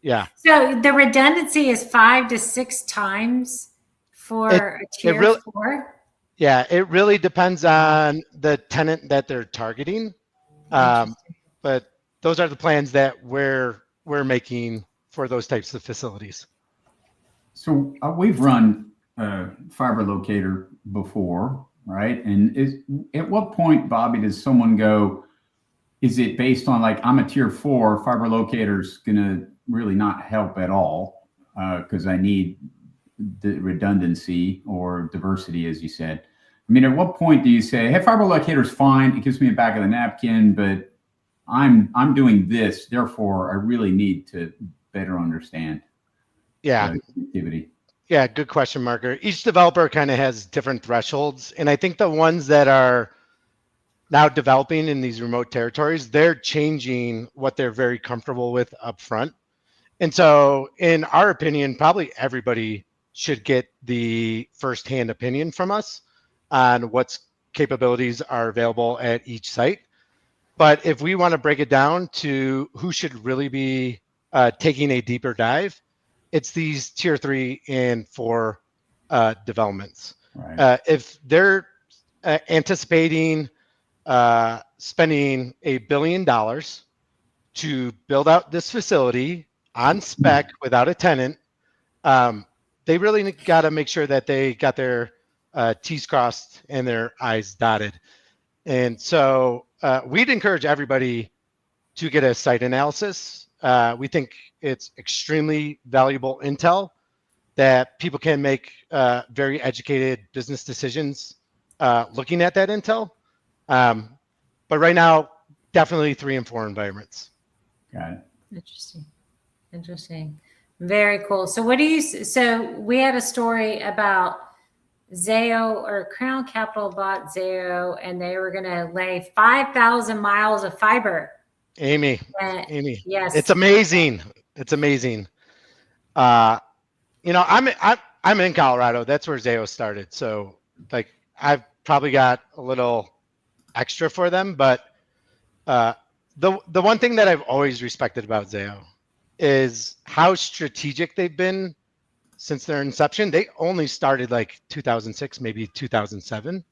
Yeah. So the redundancy is 5 to 6 times for a tier 4? Yeah, it really depends on the tenant that they're targeting. But those are the plans that we're making for those types of facilities. So we've run fiber locator before, right? And at what point, Bobby, does someone go, is it based on like, I'm a tier 4, fiber locator's going to really not help at all? because I need the redundancy or diversity, as you said. I mean, at what point do you say, hey, fiber locator is fine, it gives me a back of the napkin, but I'm doing this, therefore I really need to better understand connectivity. Yeah, good question, Marker. Each developer kind of has different thresholds, and I think the ones that are now developing in these remote territories, they're changing what they're very comfortable with up front. And so in our opinion, probably everybody should get the firsthand opinion from us on what capabilities are available at each site. But if we want to break it down to who should really be taking a deeper dive, it's these tier 3 and 4 developments. Right. If they're anticipating spending $1 billion to build out this facility on spec without a tenant, they really got to make sure that they got their T's crossed and their I's dotted. And so we'd encourage everybody to get a site analysis. We think it's extremely valuable intel that people can make very educated business decisions looking at that intel. But right now, definitely 3 and 4 environments. Got it. Interesting. Very cool. So so we had a story about Zayo, or Crown Capital bought Zayo, and they were going to lay 5,000 miles of fiber. Amy, yes, it's amazing. It's amazing. I'm in Colorado. That's where Zayo started. So like I've probably got a little extra for them, but the one thing that I've always respected about Zayo is how strategic they've been since their inception. They only started like 2006, maybe 2007.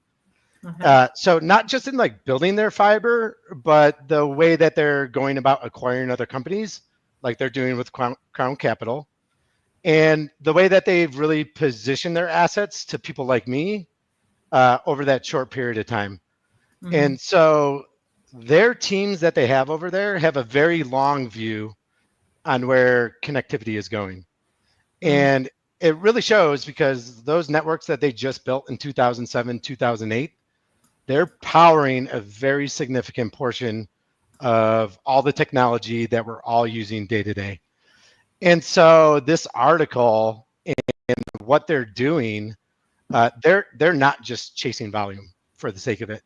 So not just in like building their fiber, but the way that they're going about acquiring other companies, like they're doing with Crown Capital, and the way that they've really positioned their assets to people like me over that short period of time. And so their teams that they have over there have a very long view on where connectivity is going. And it really shows, because those networks that they just built in 2007, 2008, they're powering a very significant portion of all the technology that we're all using day to day. And so this article and what they're doing, they're not just chasing volume for the sake of it.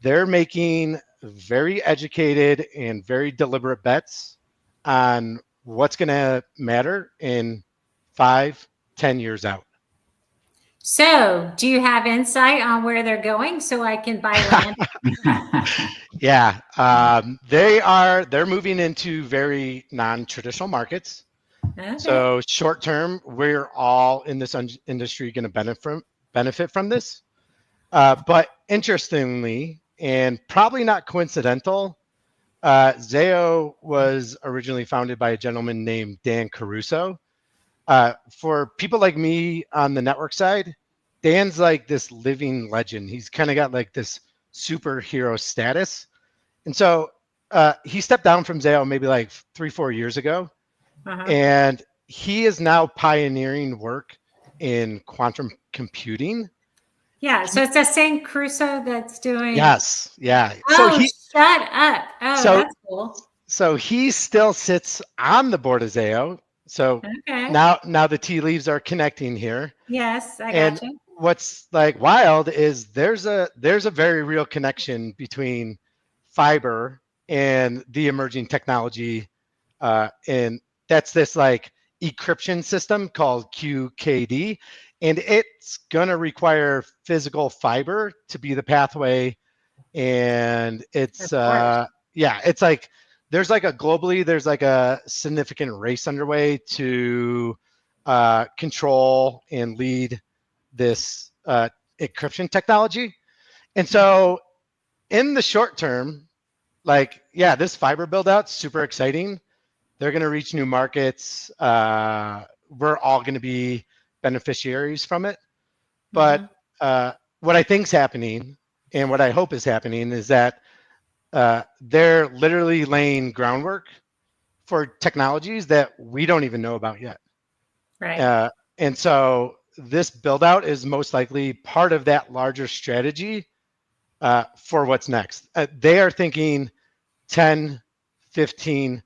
They're making very educated and very deliberate bets on what's going to matter in 5-10 years out. So do you have insight on where they're going so I can buy land? Yeah, they're moving into very non-traditional markets. Okay. So short term, we're all in this industry going to benefit from this. But interestingly, and probably not coincidental, Zayo was originally founded by a gentleman named Dan Caruso. For people like me on the network side, Dan's like this living legend. He's kind of got like this superhero status. And so he stepped down from Zayo maybe like 3-4 years ago. And he is now pioneering work in quantum computing. Yeah, so it's the same Crusoe that's doing. Yes, yeah. Oh, shut up! Oh, that's cool. So he still sits on the board of Zayo. So now the tea leaves are connecting here. Yes, I got you. What's like wild is there's a very real connection between fiber and the emerging technology, and that's this like encryption system called QKD. And it's going to require physical fiber to be the pathway. And it's, it's like, there's like a significant race underway to control and lead this encryption technology. And so in the short term, like, yeah, this fiber build out, super exciting. They're going to reach new markets. We're all going to be beneficiaries from it. But what I think is happening, and what I hope is happening, is that they're literally laying groundwork for technologies that we don't even know about yet. Right. And so this build out is most likely part of that larger strategy for what's next. They are thinking 10, 15,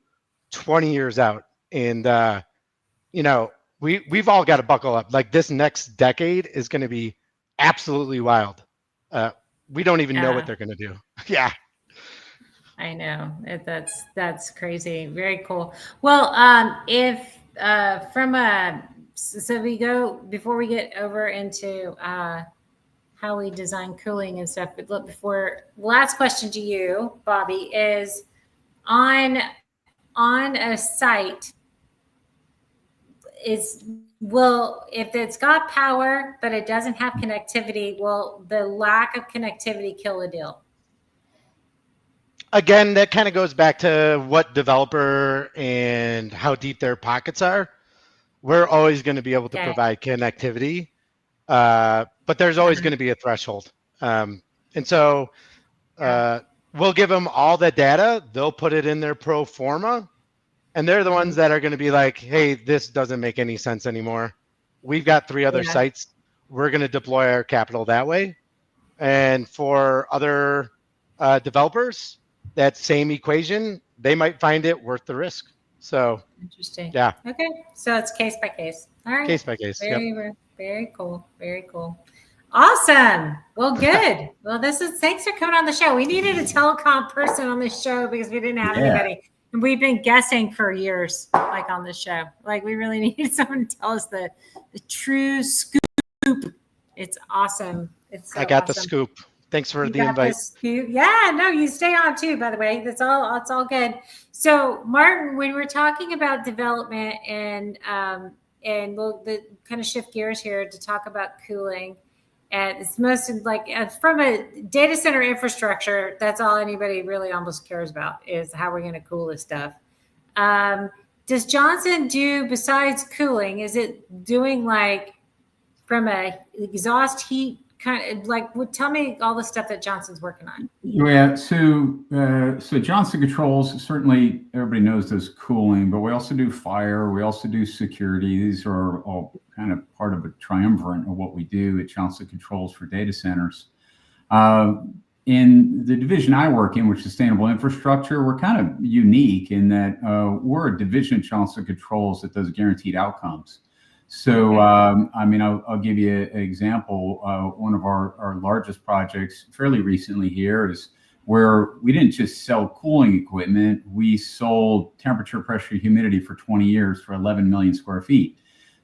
20 years out. And, we've all got to buckle up. Like this next decade is going to be absolutely wild. We don't even know what they're going to do. Yeah. I know that's crazy. Very cool. Well, if so we go before we get over into how we design cooling and stuff. But look, last question to you, Bobby, is on a site if it's got power but it doesn't have connectivity, will the lack of connectivity kill a deal? Again, that kind of goes back to what developer and how deep their pockets are. We're always going to be able to provide connectivity, but there's always going to be a threshold. And so we'll give them all the data. They'll put it in their pro forma, and they're the ones that are going to be like, hey, this doesn't make any sense anymore. We've got 3 other sites. We're going to deploy our capital that way. And for other developers, that same equation, they might find it worth the risk. So interesting. Yeah. Okay. So it's case by case. All right. Case by case. Very cool. Very cool. Awesome. Well, good. Well, thanks for coming on the show. We needed a telecom person on this show because we didn't have anybody. And we've been guessing for years, like on this show. Like we really needed someone to tell us the true scoop. It's awesome. I got the scoop. Thanks for the invite. Yeah, no, you stay on too, by the way. It's all good. So Martin, when we're talking about development and we'll kind of shift gears here to talk about cooling. And it's most like from a data center infrastructure, that's all anybody really almost cares about is how we're going to cool this stuff. Does Johnson do, besides cooling, is it doing like from a exhaust heat kind of like, tell me all the stuff that Johnson's working on. Yeah, so Johnson Controls, certainly everybody knows does cooling, but we also do fire, we also do security. These are all kind of part of a triumvirate of what we do at Johnson Controls for data centers. In the division I work in, which is sustainable infrastructure, we're kind of unique in that we're a division of Johnson Controls that does guaranteed outcomes. So, I mean, I'll give you an example. One of our largest projects fairly recently here is where we didn't just sell cooling equipment, we sold temperature, pressure, humidity for 20 years for 11 million square feet.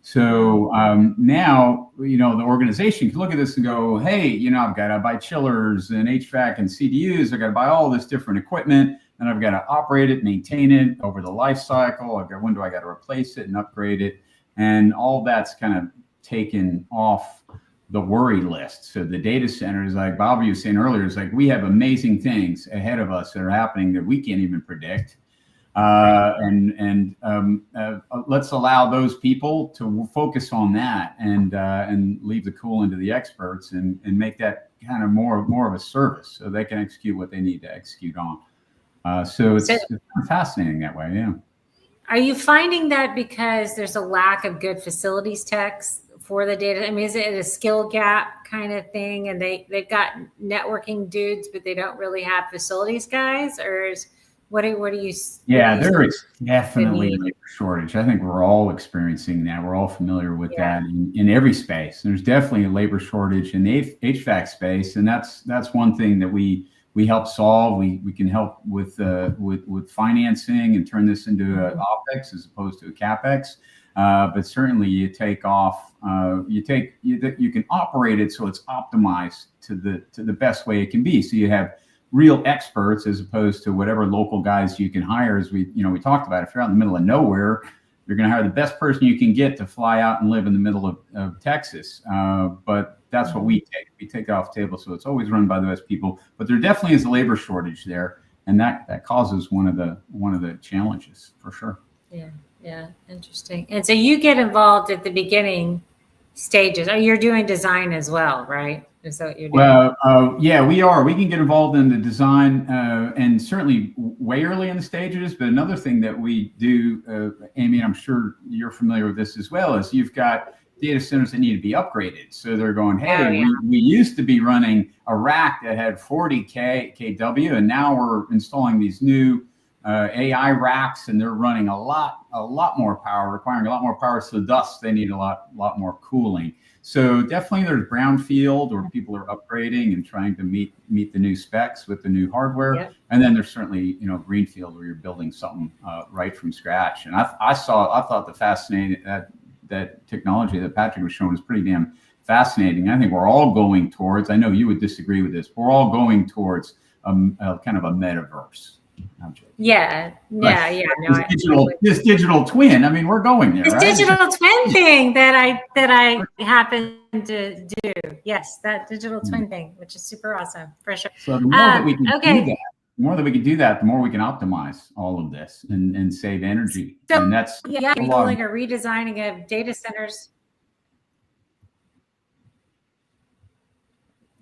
So now, the organization can look at this and go, hey, I've got to buy chillers and HVAC and CDUs. I've got to buy all this different equipment, and I've got to operate it, maintain it over the life cycle. When do I got to replace it and upgrade it? And all that's kind of taken off the worry list. So the data centers, like Bobby was saying earlier, is like we have amazing things ahead of us that are happening that we can't even predict. Let's allow those people to focus on that and leave the cooling to the experts and make that kind of more of a service so they can execute what they need to execute on. So it's fascinating that way. Yeah. Are you finding that because there's a lack of good facilities techs for the data? I mean, is it a skill gap kind of thing? And they've got networking dudes, but they don't really have facilities guys? Or what do you? Yeah, there is definitely a labor shortage. I think we're all experiencing that. We're all familiar with that in every space. There's definitely a labor shortage in the HVAC space, and that's one thing that we help solve. We can help with financing and turn this into an OpEx as opposed to a CapEx. But certainly you take off, you can operate it so it's optimized to the best way it can be. So you have real experts as opposed to whatever local guys you can hire. As we talked about, if you're out in the middle of nowhere, you're going to hire the best person you can get to fly out and live in the middle of Texas. But that's what we take. We take it off the table. So it's always run by the best people. But there definitely is a labor shortage there. And that causes one of the challenges for sure. Yeah. Interesting. And so you get involved at the beginning stages. Oh, you're doing design as well, right? Is that what you're doing? Well, yeah, we are. We can get involved in the design and certainly way early in the stages. But another thing that we do, Amy, and I'm sure you're familiar with this as well, is you've got data centers that need to be upgraded. So they're going, hey, we used to be running a rack that had 40 kW, and now we're installing these new AI racks, and they're running a lot more power, requiring a lot more power. So thus, they need a lot more cooling. So definitely there's brownfield where people are upgrading and trying to meet the new specs with the new hardware. Yep. And then there's certainly, greenfield where you're building something right from scratch. And I thought the fascinating that technology that Patrick was showing was pretty damn fascinating. I think we're all going towards, I know you would disagree with this, but we're all going towards a kind of a metaverse. Yeah. No, this digital twin. I mean, we're going there. This right? digital twin thing that I happen to do. Yes, that digital twin thing, which is super awesome for sure. So the more that we can do that, the more that we can do that, the more we can optimize all of this and save energy. So, and that's rebuilding or redesigning of data centers.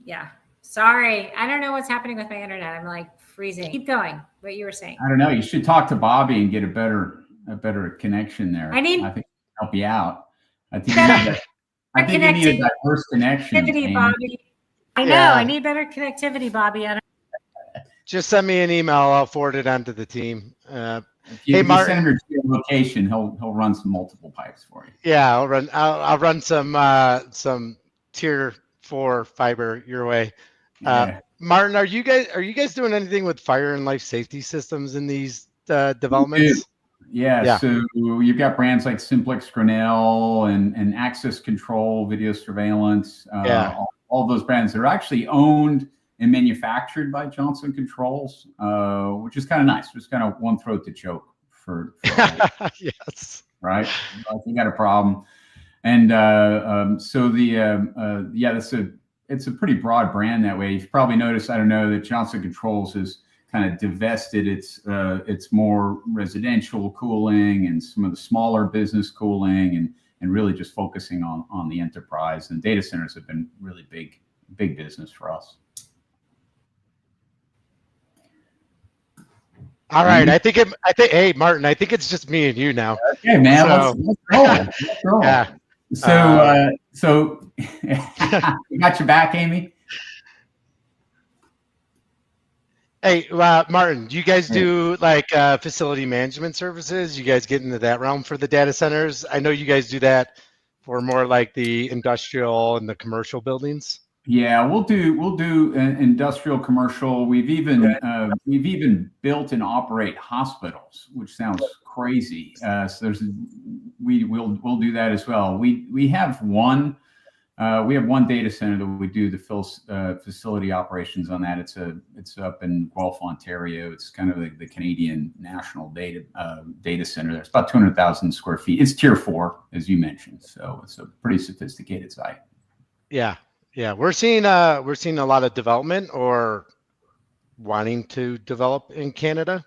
Yeah. Sorry, I don't know what's happening with my internet. I'm like freezing. Keep going. What you were saying. I don't know. You should talk to Bobby and get a better connection there. I think help you out. I think you need a diverse connection. Bobby. I know. I need better connectivity, Bobby. Just send me an email. I'll forward it on to the team. If you send him your location, he'll run some multiple pipes for you. Yeah, I'll run some tier 4 fiber your way. Martin, are you guys doing anything with fire and life safety systems in these developments? Yeah. So you've got brands like Simplex Grinnell and Access Control, video surveillance. All those brands are actually owned and manufactured by Johnson Controls, which is kind of nice. It's kind of one throat to choke for yes. Right. If you got a problem. And it's a pretty broad brand that way. You've probably noticed, I don't know, that Johnson Controls has kind of divested its more residential cooling and some of the smaller business cooling and really just focusing on the enterprise. And data centers have been really big business for us. All right. Hey, Martin, I think it's just me and you now. Okay, man. Let's roll. Let's roll. Yeah. So we got your back, Amy. Hey, Martin, do you guys do like facility management services? You guys get into that realm for the data centers? I know you guys do that for more like the industrial and the commercial buildings. Yeah, we'll do industrial, commercial. We've even built and operate hospitals, which sounds crazy. So we'll do that as well. We have one data center that we do the facility operations on that. It's up in Guelph, Ontario. It's kind of the Canadian national data center. There's about 200,000 square feet. It's tier 4, as you mentioned. So it's a pretty sophisticated site. Yeah, we're seeing a lot of development or wanting to develop in Canada.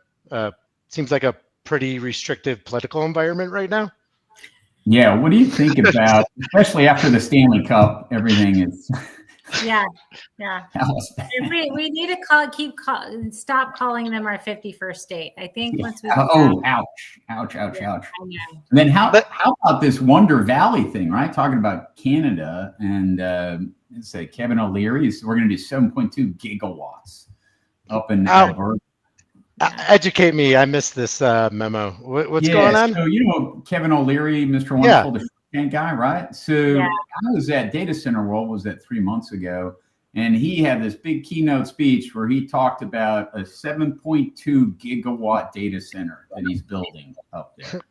Seems like a pretty restrictive political environment right now. Yeah, what do you think about, especially after the Stanley Cup, everything is. Yeah. We need to stop calling them our 51st state. I think once we. Ouch. I know. And then how about this Wonder Valley thing, right? Talking about Canada and say Kevin O'Leary we're going to do 7.2 gigawatts up in Alberta. Educate me. I missed this memo. What's going on? So, Kevin O'Leary, Mr. Wonderful, the Shant guy, right? So I was at Data Center World, was that 3 months ago, and he had this big keynote speech where he talked about a 7.2 gigawatt data center that he's building up there.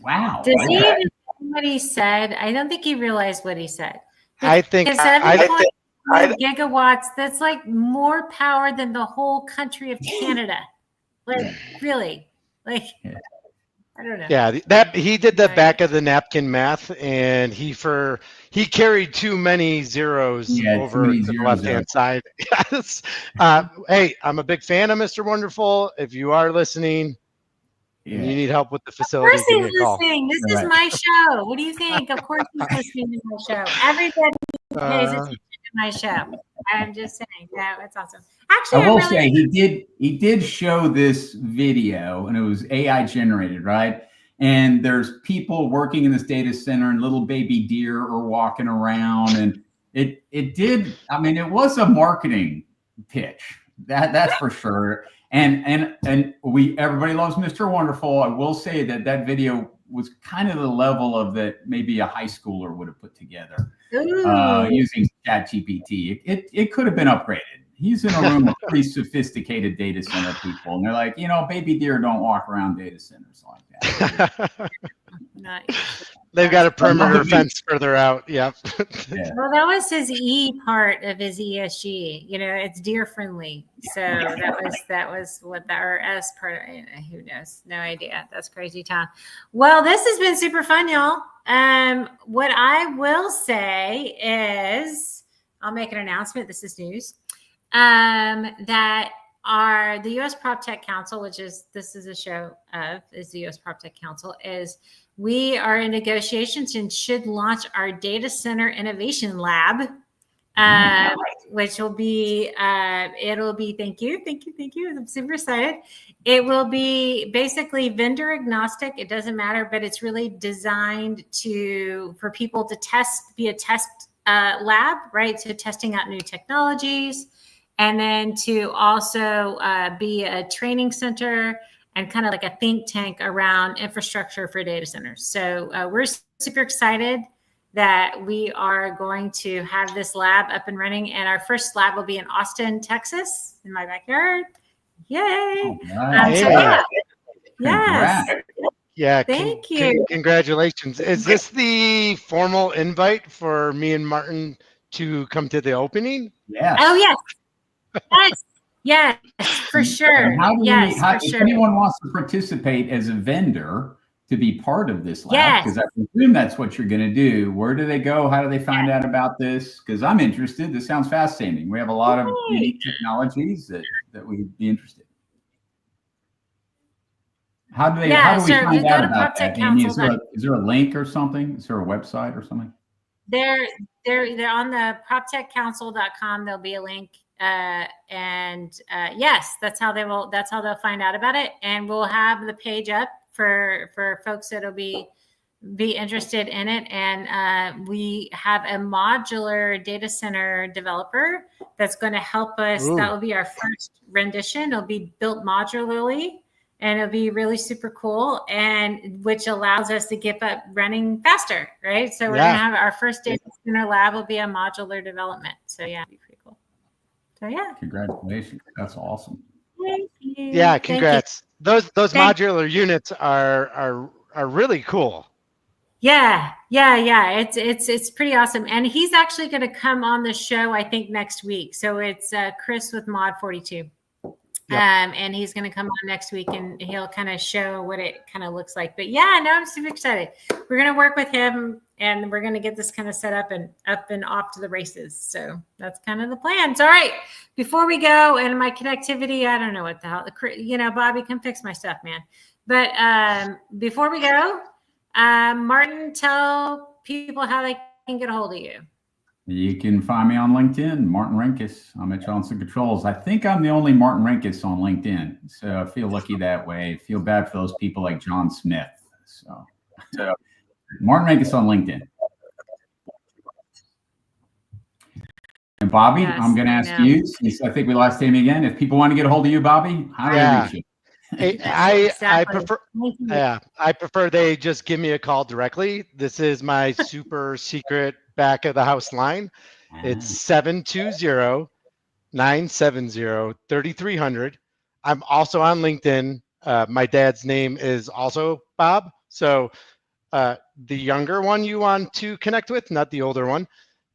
Wow. Does he even know what he said? I don't think he realized what he said. I think 7.2 gigawatts, that's like more power than the whole country of Canada. Like, really? Like, I don't know. Yeah, that he did the back of the napkin math, and he carried too many zeros over to the left-hand side. Yes. Hey, I'm a big fan of Mr. Wonderful. If you are listening, and you need help with the facility, of course he's listening. This is my show. What do you think? Of course he's listening to my show. Everybody pays attention to my show. I'm just saying. No, it's awesome. Actually, I will say he did show this video, and it was AI generated, right? And there's people working in this data center, and little baby deer are walking around, and it did. I mean, it was a marketing pitch. That's for sure. And everybody loves Mr. Wonderful. I will say that video was kind of the level of that maybe a high schooler would have put together using ChatGPT. It could have been upgraded. He's in a room of pretty sophisticated data center people, and they're like, baby deer don't walk around data centers like that. Nice. They've got a perimeter fence further out. Yep. Yeah. Well, that was his E part of his ESG. It's deer friendly. So that was what our S part. Who knows? No idea. That's crazy time. Well, this has been super fun, y'all. What I will say is, I'll make an announcement. This is news. That the U.S. PropTech Council, this is a show of, is the U.S. PropTech Council, we are in negotiations and should launch our data center innovation lab, which will be, thank you. I'm super excited. It will be basically vendor agnostic. It doesn't matter, but it's really designed for people to be a test lab, right? So testing out new technologies, and then to also be a training center and kind of like a think tank around infrastructure for data centers. So we're super excited that we are going to have this lab up and running. And our first lab will be in Austin, Texas, in my backyard. Yay. Right. Yes. Yeah. Thank you. Congratulations. Is this the formal invite for me and Martin to come to the opening? Yeah. Oh, yes. Yes, for sure. If anyone wants to participate as a vendor to be part of this lab, because I presume that's what you're going to do, where do they go? How do they find out about this? Because I'm interested. This sounds fascinating. We have a lot of unique technologies that we'd be interested in. How do we find out about that, Amy? Is there a link or something? Is there a website or something? They're on the proptechcouncil.com. There'll be a link. Yes, that's how they'll find out about it. And we'll have the page up for folks that'll be interested in it. And we have a modular data center developer that's going to help us. Ooh. That will be our first rendition. It'll be built modularly, and it'll be really super cool, and which allows us to get up running faster, right? So we're going to have our first data center lab will be a modular development. So it'll be pretty cool. So Congratulations. That's awesome. Thank you. Yeah, congrats. Those modular units are really cool. Yeah. It's pretty awesome. And he's actually going to come on the show, I think, next week. So it's Chris with Mod 42. Yep. And he's going to come on next week, and he'll kind of show what it kind of looks like. But I'm super excited. We're going to work with him, and we're going to get this kind of set up and off to the races. So that's kind of the plan. So, all right, before we go, and my connectivity, I don't know what the hell, Bobby, come fix my stuff, man. But before we go, Martin, tell people how they can get a hold of you. You can find me on LinkedIn, Martin Renkus. I'm at Johnson Controls. I think I'm the only Martin Renkus on LinkedIn. So I feel lucky that way. I feel bad for those people like John Smith. So Martin Renkus on LinkedIn. And Bobby, I'm going to ask you, since I think we lost Amy again, if people want to get a hold of you, Bobby, how do they reach you? I prefer they just give me a call directly. This is my super secret back of the house line. It's 720-970-3300. I'm also on LinkedIn. My dad's name is also Bob. So the younger one you want to connect with, not the older one.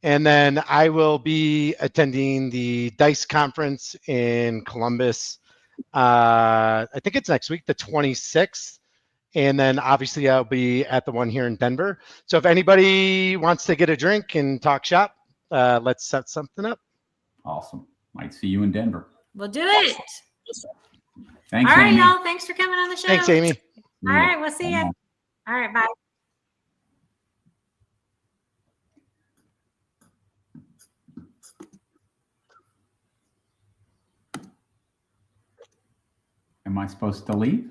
And then I will be attending the DICE conference in Columbus. I think it's next week, the 26th. And then obviously I'll be at the one here in Denver. So if anybody wants to get a drink and talk shop, let's set something up. Awesome. Might see you in Denver. We'll do it. Thanks, all right, Amy. y'all. Thanks for coming on the show. Thanks, Amy. All right, we'll see you. All right, bye. Am I supposed to leave?